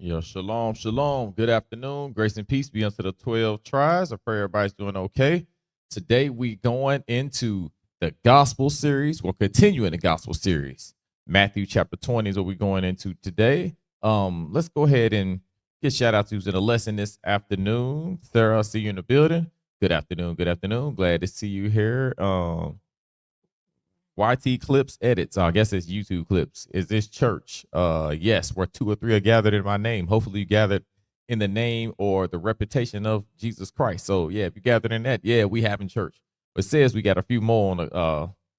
Yo, shalom, shalom. Good afternoon. Grace and peace be unto the 12 tribes. I pray everybody's doing okay. Today we going into the gospel series. We're continuing the gospel series. Matthew chapter 20 is what we're going into today. Let's go ahead and get shout out to the lesson this afternoon. Sarah, I see you in the building. Good afternoon. Good afternoon. Glad to see you here. YT Clips Edits. I guess it's YouTube Clips. Is this church? Yes, where two or three are gathered in my name. Hopefully you gathered in the name or the reputation of Jesus Christ. So yeah, if you gathered in that, yeah, we having church. It says we got a few more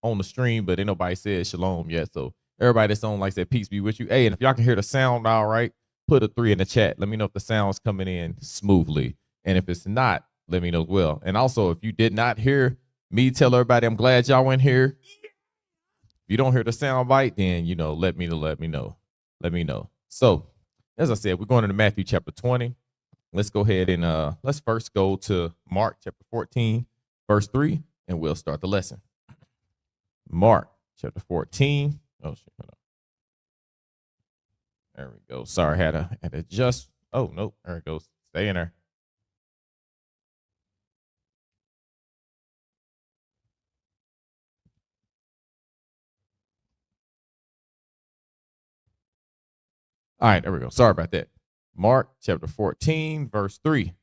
on the stream, but ain't nobody said shalom yet. So everybody that's on, like I said, peace be with you. Hey, and if y'all can hear the sound all right, put a 3 in the chat. Let me know if the sound's coming in smoothly. And if it's not, let me know as well. And also, if you did not hear me tell everybody I'm glad y'all went here, you don't hear the sound bite, then let me know. So, as I said, we're going into Matthew chapter 20. Let's go ahead and let's first go to Mark chapter 14, verse 3, and we'll start the lesson. Mark chapter 14. Oh shit, hold on. There we go. Sorry, had to adjust. Oh nope, there it goes. Stay in there. All right, there we go. Sorry about that. Mark chapter 14, verse 3.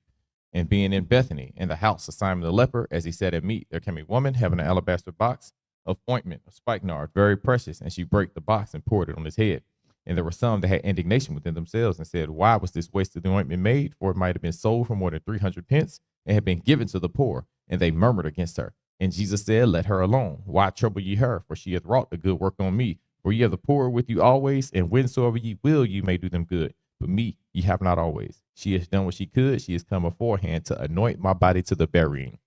And being in Bethany, in the house of Simon the leper, as he sat at meat, there came a woman having an alabaster box of ointment of spikenard, very precious, and she brake the box and poured it on his head. And there were some that had indignation within themselves and said, why was this waste of the ointment made? For it might have been sold for more than 300 pence and had been given to the poor. And they murmured against her. And Jesus said, let her alone. Why trouble ye her? For she hath wrought a good work on me. For ye have the poor with you always, and whensoever ye will, you may do them good. But me ye have not always. She has done what she could. She has come beforehand to anoint my body to the burying.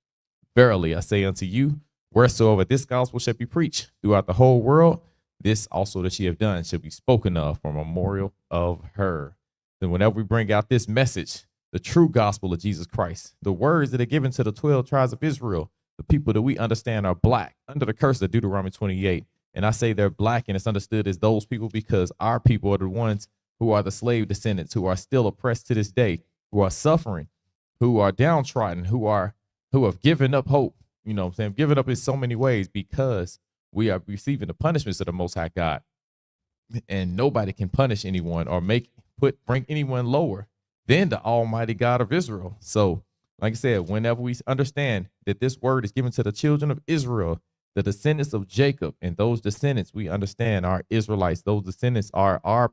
Verily I say unto you, wheresoever this gospel shall be preached throughout the whole world, this also that she have done shall be spoken of for a memorial of her. Then whenever we bring out this message, the true gospel of Jesus Christ, the words that are given to the 12 tribes of Israel, the people that we understand are black under the curse of Deuteronomy 28. And I say they're black, and it's understood as those people because our people are the ones who are the slave descendants, who are still oppressed to this day, who are suffering, who are downtrodden, who have given up hope, what I'm saying, given up in so many ways because we are receiving the punishments of the Most High God. And nobody can punish anyone or bring anyone lower than the Almighty God of Israel. So, like I said, whenever we understand that this word is given to the children of Israel, the descendants of Jacob, and those descendants we understand are Israelites. Those descendants are our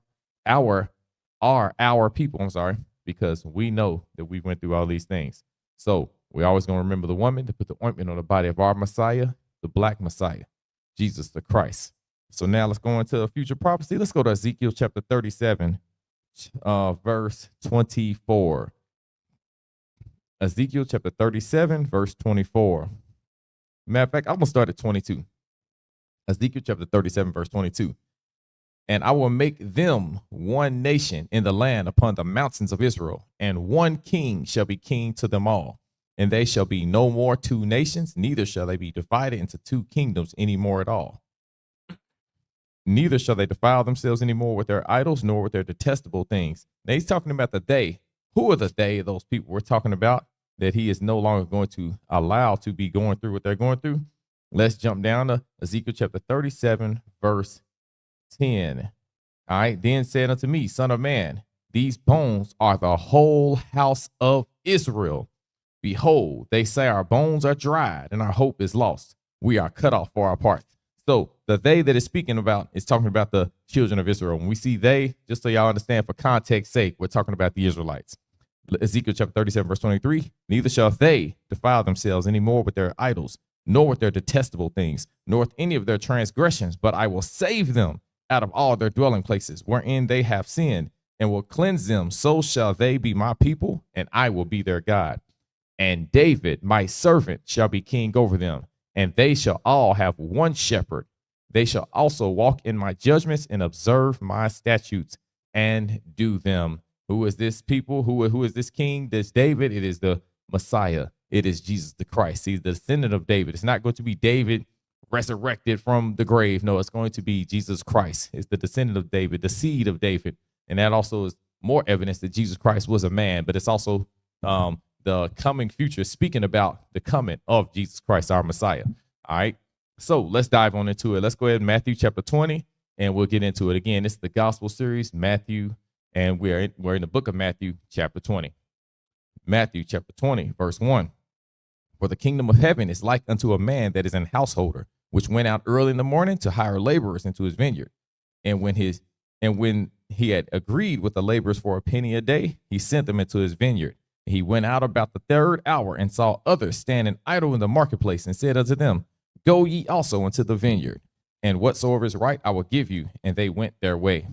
people. I'm sorry, because we know that we went through all these things. So we always going to remember the woman to put the ointment on the body of our Messiah, the black Messiah, Jesus the Christ. So now let's go into a future prophecy. Let's go to Ezekiel chapter 37, verse 24. Ezekiel chapter 37, verse 24. Matter of fact, I'm going to start at 22. Ezekiel chapter 37, verse 22. And I will make them one nation in the land upon the mountains of Israel, and one king shall be king to them all. And they shall be no more two nations, neither shall they be divided into two kingdoms any more at all. Neither shall they defile themselves any more with their idols, nor with their detestable things. Now he's talking about the day. Who are the day of those people we're talking about that he is no longer going to allow to be going through what they're going through? Let's jump down to Ezekiel chapter 37, verse 10. All right. Then said unto me, son of man, these bones are the whole house of Israel. Behold, they say our bones are dried and our hope is lost. We are cut off for our parts. So the they that is speaking about is talking about the children of Israel. When we see they, just so y'all understand for context sake, we're talking about the Israelites. Ezekiel chapter 37, verse 23, neither shall they defile themselves any more with their idols, nor with their detestable things, nor with any of their transgressions, but I will save them out of all their dwelling places, wherein they have sinned, and will cleanse them. So shall they be my people, and I will be their God. And David, my servant, shall be king over them, and they shall all have one shepherd. They shall also walk in my judgments and observe my statutes and do them. Who is this people? Who is this king? This David. It is the Messiah. It is Jesus the Christ. He's the descendant of David. It's not going to be David resurrected from the grave. No, it's going to be Jesus Christ. It's the descendant of David, the seed of David. And that also is more evidence that Jesus Christ was a man, but it's also the coming future, speaking about the coming of Jesus Christ, our Messiah. All right. So let's dive on into it. Let's go ahead, Matthew chapter 20, and we'll get into it. Again, this is the gospel series, Matthew, and we're in the book of Matthew chapter 20. Matthew chapter 20, verse 1. For the kingdom of heaven is like unto a man that is an householder, which went out early in the morning to hire laborers into his vineyard. And when he had agreed with the laborers for a penny a day, he sent them into his vineyard. He went out about the third hour and saw others standing idle in the marketplace, and said unto them, Go ye also into the vineyard, and whatsoever is right I will give you. And they went their way.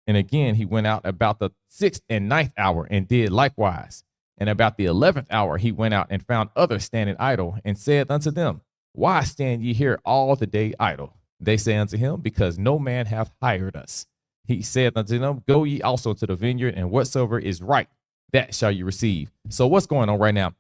And again he went out about the 6th and 9th hour, and did likewise. And about the 11th hour he went out and found others standing idle, and said unto them, Why stand ye here all the day idle? They say unto him, Because no man hath hired us. He said unto them, Go ye also to the vineyard, and whatsoever is right, that shall you receive. So what's going on right now?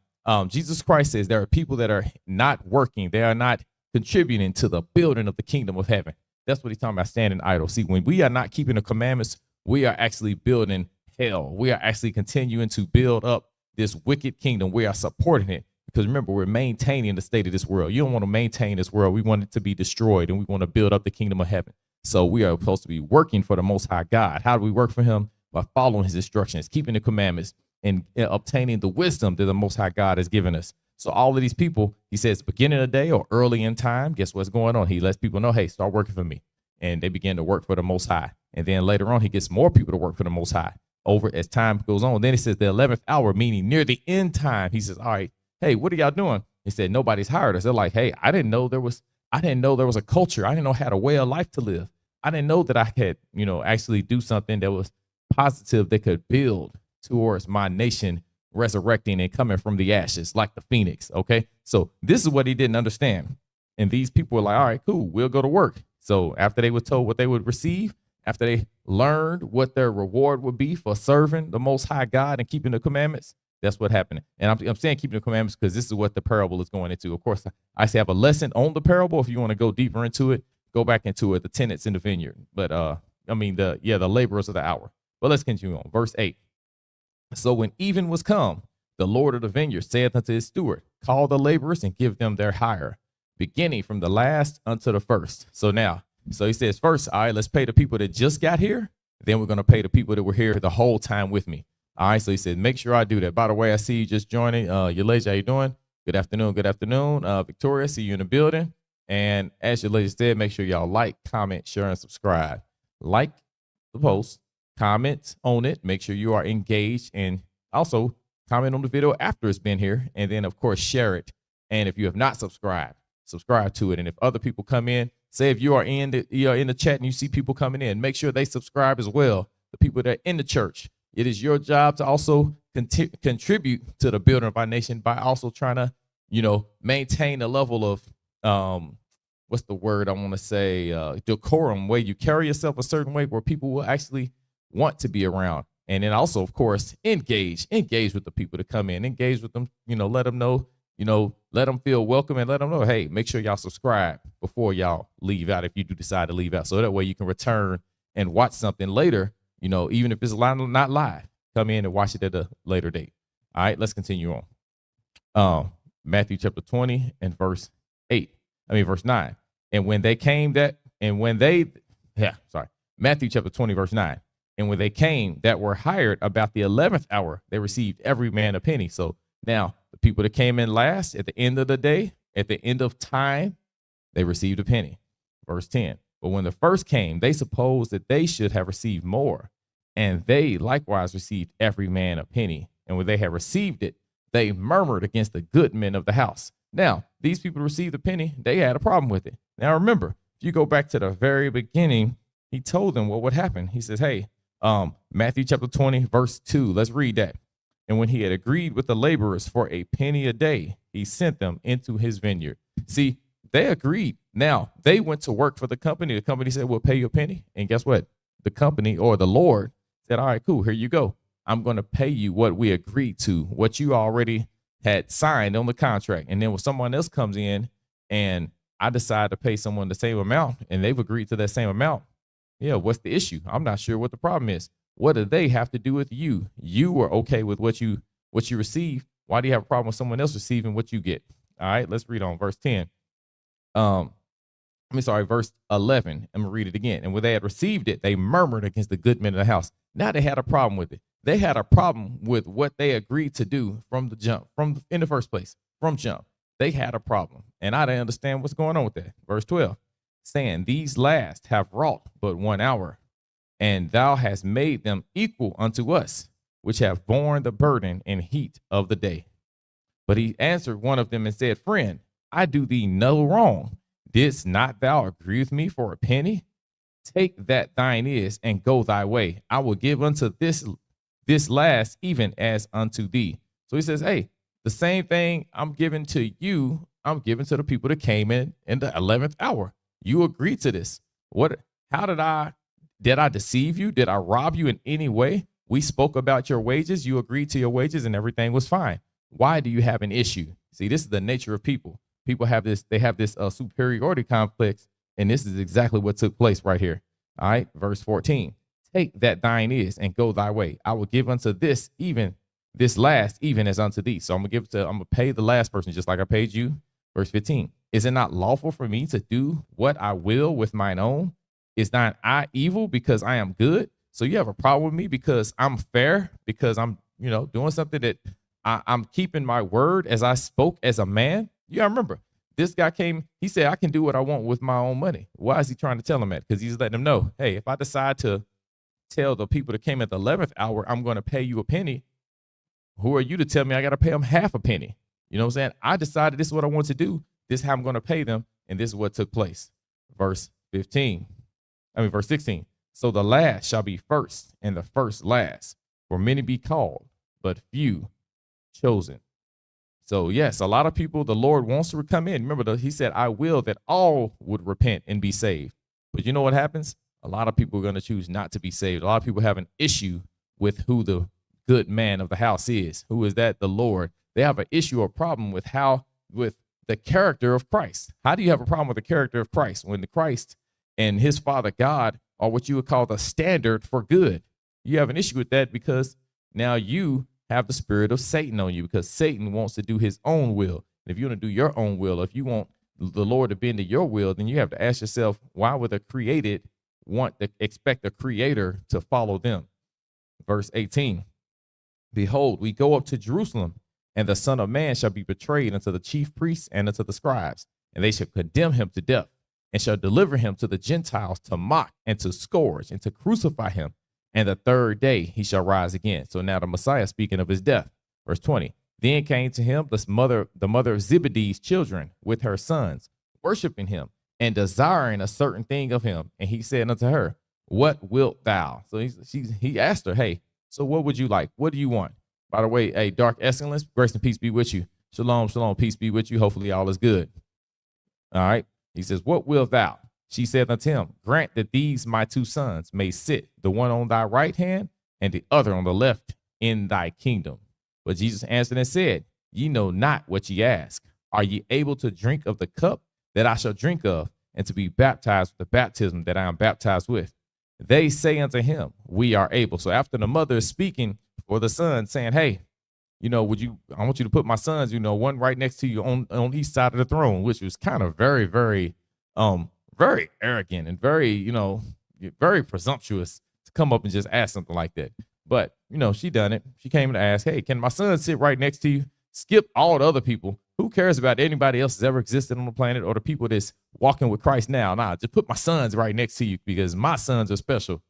Jesus Christ says there are people that are not working. They are not contributing to the building of the kingdom of heaven. That's what he's talking about, standing idle. See, when we are not keeping the commandments, we are actually building hell. We are actually continuing to build up this wicked kingdom. We are supporting it, because remember, we're maintaining the state of this world. You don't want to maintain this world. We want it to be destroyed, and we want to build up the kingdom of heaven. So we are supposed to be working for the Most High God. How do we work for him? By following his instructions, keeping the commandments, and obtaining the wisdom that the Most High God has given us. So all of these people, he says, beginning of the day or early in time, guess what's going on? He lets people know, hey, start working for me. And they begin to work for the Most High. And then later on, he gets more people to work for the Most High over as time goes on. Then he says the 11th hour, meaning near the end time. He says, all right, hey, what are y'all doing? He said, nobody's hired us. They're like, hey, I didn't know there was a culture. I didn't know I had a way of life to live. I didn't know that I could, actually do something that was positive that could build towards my nation resurrecting and coming from the ashes like the phoenix. Okay. So this is what he didn't understand. And these people were like, all right, cool, we'll go to work. So after they were told what they would receive, after they learned what their reward would be for serving the Most High God and keeping the commandments, that's what happened. And I'm saying keeping the commandments because this is what the parable is going into. Of course, I say I have a lesson on the parable. If you want to go deeper into it, go back into it, the tenants in the vineyard. But the laborers of the hour. But let's continue on. Verse 8. So when even was come, the Lord of the vineyard saith unto his steward, Call the laborers and give them their hire, beginning from the last unto the first. So he says, first, all right, let's pay the people that just got here. Then we're going to pay the people that were here the whole time with me. All right. So he said, make sure I do that. By the way, I see you just joining. Yulaja, how you doing? Good afternoon. Good afternoon. Victoria, see you in the building. And as Yulaja said, make sure y'all like, comment, share, and subscribe. Like the post, comment on it. Make sure you are engaged, and also comment on the video after it's been here. And then, of course, share it. And if you have not subscribed, subscribe to it. And if other people come in, say if you are in the chat and you see people coming in, make sure they subscribe as well. The people that are in the church, it is your job to also contribute to the building of our nation by also trying to, maintain a level of, what's the word I want to say, decorum, where you carry yourself a certain way where people will actually want to be around. And then also, of course, engage with the people that come in, engage with them, let them know, let them feel welcome, and let them know, hey, make sure y'all subscribe before y'all leave out, if you do decide to leave out. So that way you can return and watch something later, even if it's not live, come in and watch it at a later date. All right, let's continue on. Matthew chapter 20 and verse 9. Matthew chapter 20, verse 9. And when they came that were hired about the 11th hour, they received every man a penny. So now the people that came in last at the end of the day, at the end of time, they received a penny. Verse 10. But when the first came, they supposed that they should have received more. And they likewise received every man a penny. And when they had received it, they murmured against the good men of the house. Now, these people received a penny. They had a problem with it. Now, remember, if you go back to the very beginning, he told them what would happen. He says, hey, Matthew chapter 20, verse 2, let's read that. And when he had agreed with the laborers for a penny a day, he sent them into his vineyard. See, they agreed. Now, they went to work for the company. The company said, we'll pay you a penny. And guess what? The company, or the Lord, said, all right, cool, here you go. I'm going to pay you what we agreed to, what you already had signed on the contract. And then when someone else comes in and I decide to pay someone the same amount and they've agreed to that same amount, yeah, what's the issue? I'm not sure what the problem is. What do they have to do with you? You were okay with what you received. Why do you have a problem with someone else receiving what you get? All right, let's read on verse 10. Verse 11. I'm gonna read it again. And when they had received it, they murmured against the good men of the house. Now they had a problem with it. They had a problem with what they agreed to do from the jump, in the first place, from jump. They had a problem. And I didn't understand what's going on with that. Verse 12, saying, these last have wrought but 1 hour, and thou hast made them equal unto us, which have borne the burden and heat of the day. But he answered one of them and said, friend, I do thee no wrong. Didst not thou agree with me for a penny? Take that thine is and go thy way. I will give unto this last even as unto thee. So he says, hey, the same thing I'm giving to you, I'm giving to the people that came in the 11th hour. You agreed to this. How did I deceive you? Did I rob you in any way? We spoke about your wages. You agreed to your wages and everything was fine. Why do you have an issue? See, this is the nature of people. People have this, superiority complex. And this is exactly what took place right here. All right. Verse 14, take that thine is and go thy way. I will give unto this last, even as unto thee. So I'm going to pay the last person just like I paid you. Verse 15, is it not lawful for me to do what I will with mine own? Is not I evil because I am good? So you have a problem with me because I'm fair, because I'm, doing something that I'm keeping my word as I spoke as a man. Yeah, I remember this guy came, he said, I can do what I want with my own money. Why is he trying to tell them that? Because he's letting them know, hey, if I decide to tell the people that came at the 11th hour, I'm going to pay you a penny. Who are you to tell me I got to pay them half a penny? You know what I'm saying? I decided this is what I want to do. This is how I'm going to pay them. And this is what took place. Verse 16. So the last shall be first and the first last, for many be called, but few chosen. So yes, a lot of people, the Lord wants to come in. Remember, he said, I will that all would repent and be saved. But you know what happens? A lot of people are going to choose not to be saved. A lot of people have an issue with who the good man of the house is. Who is that? The Lord. They have an issue or problem with the character of Christ. How do you have a problem with the character of Christ when the Christ and his Father God are what you would call the standard for good? You have an issue with that because now you have the spirit of Satan on you, because Satan wants to do his own will. And if you want to do your own will, if you want the Lord to bend to your will, then you have to ask yourself, why would the created expect the creator to follow them? Verse 18, behold, we go up to Jerusalem, and the Son of Man shall be betrayed unto the chief priests and unto the scribes, and they shall condemn him to death, and shall deliver him to the Gentiles to mock and to scourge and to crucify him. And the third day he shall rise again. So now the Messiah speaking of his death. Verse 20, then came to him the mother of Zebedee's children with her sons, worshiping him and desiring a certain thing of him. And he said unto her, what wilt thou? So he asked her, hey, so what would you like? What do you want? By the way, hey, Dark Excellence, grace and peace be with you. Shalom, shalom, peace be with you. Hopefully all is good. All right. He says, what wilt thou? She said unto him, grant that these my two sons may sit, the one on thy right hand and the other on the left in thy kingdom. But Jesus answered and said, ye know not what ye ask. Are ye able to drink of the cup that I shall drink of, and to be baptized with the baptism that I am baptized with? They say unto him, we are able. So after the mother is speaking for the son, saying, hey, I want you to put my sons, one right next to you on each side of the throne, which was kind of very, very, very arrogant and very, very presumptuous to come up and just ask something like that. But, she done it. She came to ask, hey, can my son sit right next to you? Skip all the other people. Who cares about anybody else that's ever existed on the planet or the people that's walking with Christ now? Nah, just put my sons right next to you because my sons are special.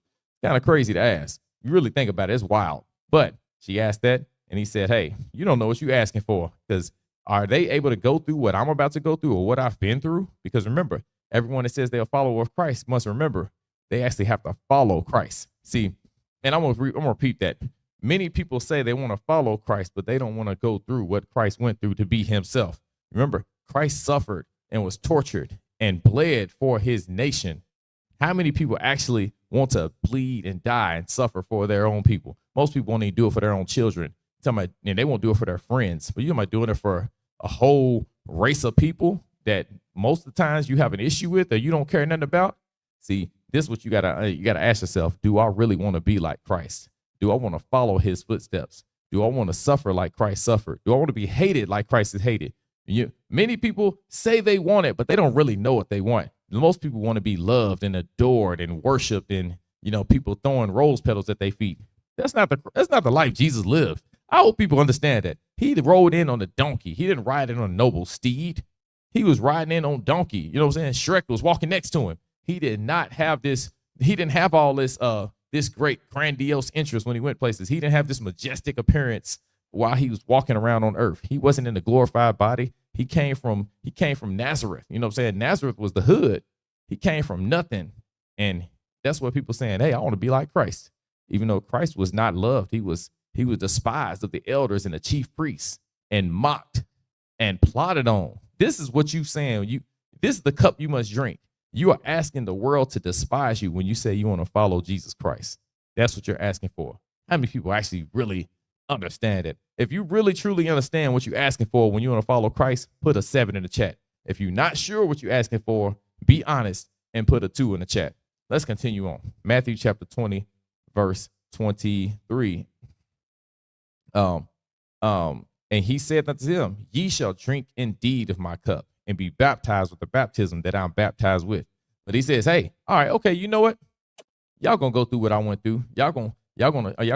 Kind of crazy to ask. You really think about it. It's wild. But she asked that, and he said, hey, you don't know what you're asking for, because are they able to go through what I'm about to go through or what I've been through? Because remember, everyone that says they're a follower of Christ must remember they actually have to follow Christ. See, and I'm going to repeat that. Many people say they want to follow Christ, but they don't want to go through what Christ went through to be himself. Remember, Christ suffered and was tortured and bled for his nation. How many people actually want to bleed and die and suffer for their own people? Most people won't even do it for their own children. And they won't do it for their friends, but you might doing it for a whole race of people that most of the times you have an issue with or you don't care nothing about. See, this is what you gotta ask yourself. Do I really want to be like Christ? Do I want to follow his footsteps? Do I want to suffer like Christ suffered? Do I want to be hated like Christ is hated? Many people say they want it, but they don't really know what they want. Most people want to be loved and adored and worshiped, and people throwing rose petals at their feet. That's not the life Jesus lived. I hope people understand that. He rode in on a donkey. He didn't ride in on a noble steed. He was riding in on donkey. You know what I'm saying? Shrek was walking next to him. He did not have this. He didn't have all this this great grandiose interest when he went places. He didn't have this majestic appearance while he was walking around on earth. He wasn't in a glorified body. He came from Nazareth. You know what I'm saying? Nazareth was the hood. He came from nothing. And that's what people saying, hey, I want to be like Christ. Even though Christ was not loved, he was despised of the elders and the chief priests and mocked and plotted on. This is what you saying. This is the cup you must drink. You are asking the world to despise you when you say you want to follow Jesus Christ. That's what you're asking for. How many people actually really understand it? If you really truly understand what you're asking for when you want to follow Christ, put a 7 in the chat. If you're not sure what you're asking for, be honest and put a 2 in the chat. Let's continue on. Matthew chapter 20, verse 23. And he said unto them, ye shall drink indeed of my cup and be baptized with the baptism that I'm baptized with. But he says, hey, all right, okay, you know what? Y'all gonna go through what I went through. Y'all gonna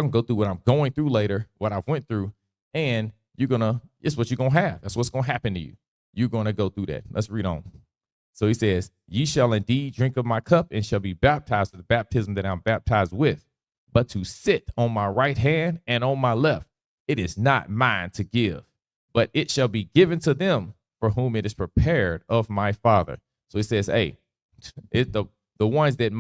go through what I'm going through later, what I went through, and it's what you're gonna have. That's what's gonna happen to you. You're gonna go through that. Let's read on. So he says, ye shall indeed drink of my cup and shall be baptized with the baptism that I'm baptized with. But to sit on my right hand and on my left, it is not mine to give, but it shall be given to them for whom it is prepared of my Father. So he says, hey, it's the ones that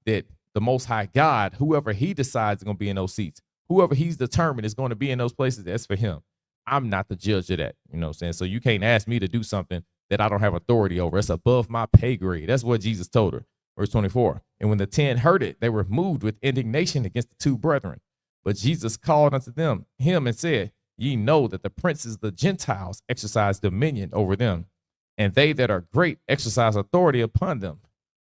the Most High God, whoever he decides is going to be in those seats, whoever he's determined is going to be in those places, that's for him. I'm not the judge of that. You know what I'm saying? So you can't ask me to do something that I don't have authority over. It's above my pay grade. That's what Jesus told her. Verse 24. And when the 10 heard it, they were moved with indignation against the 2 brethren. But Jesus called unto him and said, ye know that the princes of the Gentiles exercise dominion over them, and they that are great exercise authority upon them.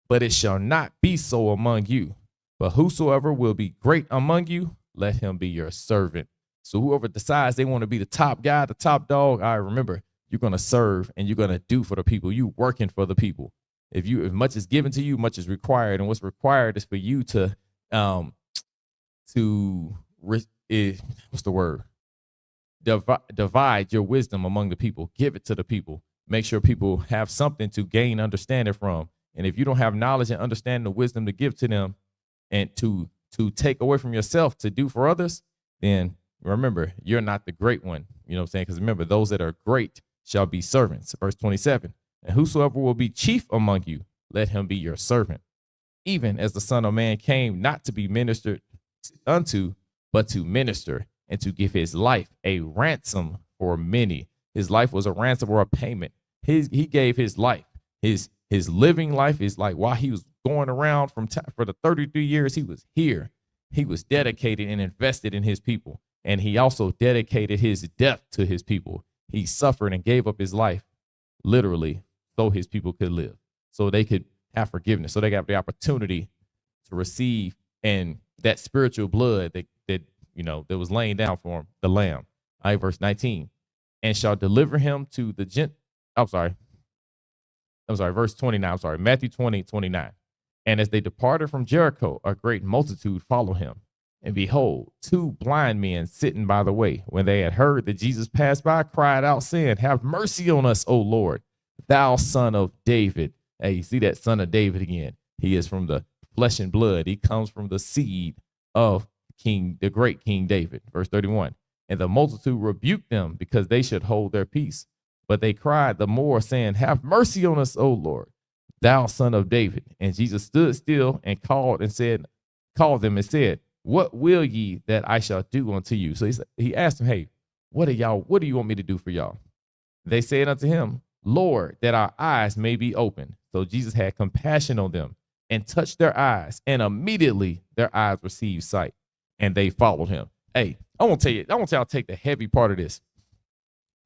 But it shall not be so among you. But whosoever will be great among you, let him be your servant. So whoever decides they want to be the top guy, the top dog, I remember, you're going to serve and you're going to do for the people. You working for the people. If much is given to you, much is required. And what's required is for you to what's the word? Divide your wisdom among the people. Give it to the people. Make sure people have something to gain understanding from. And if you don't have knowledge and understanding the wisdom to give to them and to take away from yourself to do for others, then remember, you're not the great one. You know what I'm saying? Because remember, those that are great shall be servants. Verse 27. And whosoever will be chief among you, let him be your servant. Even as the Son of Man came not to be ministered unto, but to minister and to give his life a ransom for many. His life was a ransom or a payment. He gave his life. His living life is like while he was going around for the 33 years he was here, he was dedicated and invested in his people. And he also dedicated his death to his people. He suffered and gave up his life, literally, so his people could live, so they could have forgiveness, so they got the opportunity to receive and that spiritual blood that was laying down for him, the Lamb. All right, verse 19, and shall deliver him to the verse 29. Matthew 20:29. And as they departed from Jericho, a great multitude followed him. And behold, 2 blind men sitting by the way, when they had heard that Jesus passed by, cried out, saying, have mercy on us, O Lord, thou son of David. Hey, you see that son of David again. He is from the flesh and blood. He comes from the seed of the great King David. Verse 31. And the multitude rebuked them because they should hold their peace. But they cried the more, saying, have mercy on us, O Lord, thou son of David. And Jesus stood still and called them and said, what will ye that I shall do unto you? So he asked them, hey, what do you want me to do for y'all? They said unto him, Lord, that our eyes may be opened. So Jesus had compassion on them and touched their eyes, and immediately their eyes received sight, and they followed him. Hey, I want y'all to take the heavy part of this.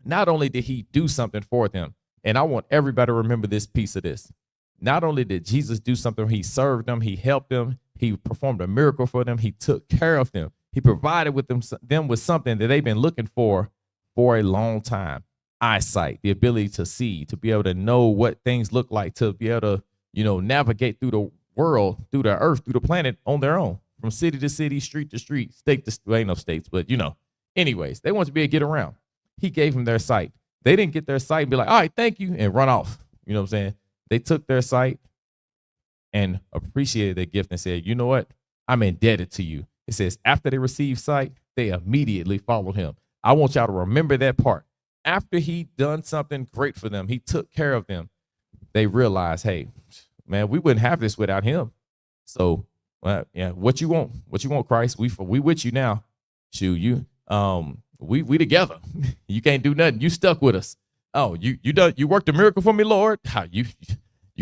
Not only did he do something for them, and I want everybody to remember this piece of this. Not only did Jesus do something, he served them, he helped them, he performed a miracle for them, he took care of them. He provided with them with something that they've been looking for a long time. Eyesight, the ability to see, to be able to know what things look like, to be able to, navigate through the world, through the earth, through the planet on their own, from city to city, street to street, state to well, ain't no states, but anyways, they want to be able to get around. He gave them their sight. They didn't get their sight and be like, all right, thank you, and run off. You know what I'm saying? They took their sight and appreciated their gift and said, you know what? I'm indebted to you. It says after they received sight, they immediately followed him. I want y'all to remember that part. After he done something great for them, he took care of them. They realized, hey, man, we wouldn't have this without him. So, yeah, what you want? What you want, Christ? We with you now. Shoot, we together. You can't do nothing. You stuck with us. Oh, you worked a miracle for me, Lord. How you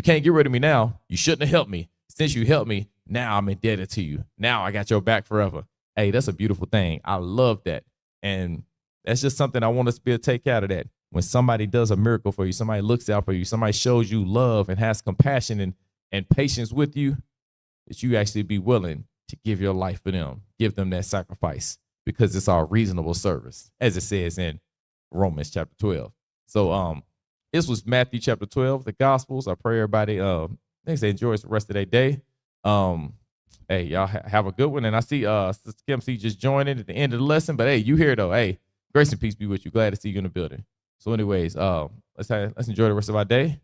can't get rid of me now. You shouldn't have helped me. Since you helped me, now I'm indebted to you. Now I got your back forever. Hey, that's a beautiful thing. I love that. And that's just something I want us to be able to take out of that. When somebody does a miracle for you, somebody looks out for you, somebody shows you love and has compassion and patience with you, that you actually be willing to give your life for them, give them that sacrifice, because it's our reasonable service, as it says in Romans chapter 12. So this was Matthew chapter 12, the Gospels. I pray everybody they enjoys the rest of their day. Hey, y'all have a good one. And I see Sister Kim C just joining at the end of the lesson. But hey, you here though. Hey, grace and peace be with you. Glad to see you in the building. So anyways, let's enjoy the rest of our day.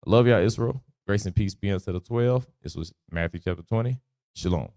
I love y'all, Israel. Grace and peace be unto the 12. This was Matthew chapter 20. Shalom.